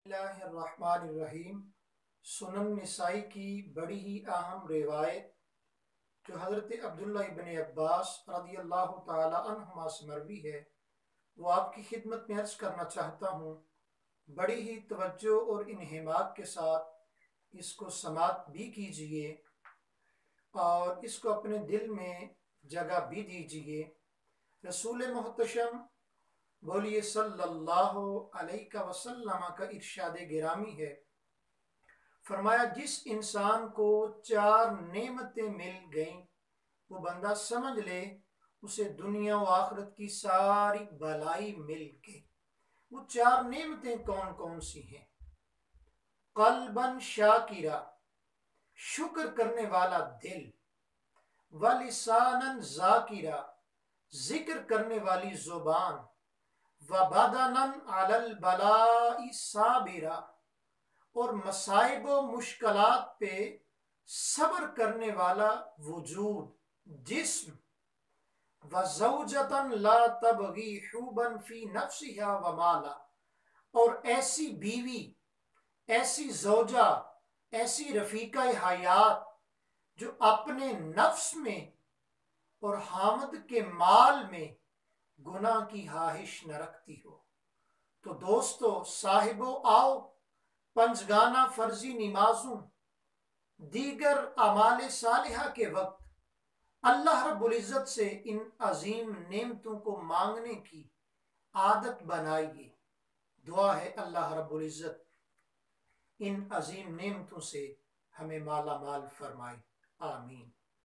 اللہ الرحمن الرحیم۔ سنن نسائی کی بڑی ہی اہم روایت جو حضرت عبداللہ ابن عباس رضی اللہ تعالی عنہما سے مروی ہے، وہ آپ کی خدمت میں عرض کرنا چاہتا ہوں۔ بڑی ہی توجہ اور انہماک کے ساتھ اس کو سماعت بھی کیجئے اور اس کو اپنے دل میں جگہ بھی دیجئے۔ رسول محتشم بولیے صلی اللہ علیہ وسلم کا ارشاد گرامی ہے، فرمایا جس انسان کو 4 نعمتیں مل گئیں وہ بندہ سمجھ لے اسے دنیا و آخرت کی ساری بھلائی مل گئی۔ وہ 4 نعمتیں کون کون سی ہیں؟ قلباً شاکرا، شکر کرنے والا دل، ولساناً ذاکرا، ذکر کرنے والی زبان، وبدناً علی البلاء صابرا، اور مصائب و مشکلات پہ صبر کرنے والا وجود جسم، وزوجتاً لا تبغی حوباً فی نفسها ومالا، اور ایسی بیوی، ایسی زوجہ، ایسی رفیقہ حیات جو اپنے نفس میں اور حامد کے مال میں گناہ کی خواہش نہ رکھتی ہو۔ تو دوستو، صاحبو، آؤ پنجگانہ فرضی نمازوں، دیگر اعمال صالحہ کے وقت اللہ رب العزت سے ان عظیم نعمتوں کو مانگنے کی عادت بنائیے۔ دعا ہے اللہ رب العزت ان عظیم نعمتوں سے ہمیں مالا مال فرمائے، آمین۔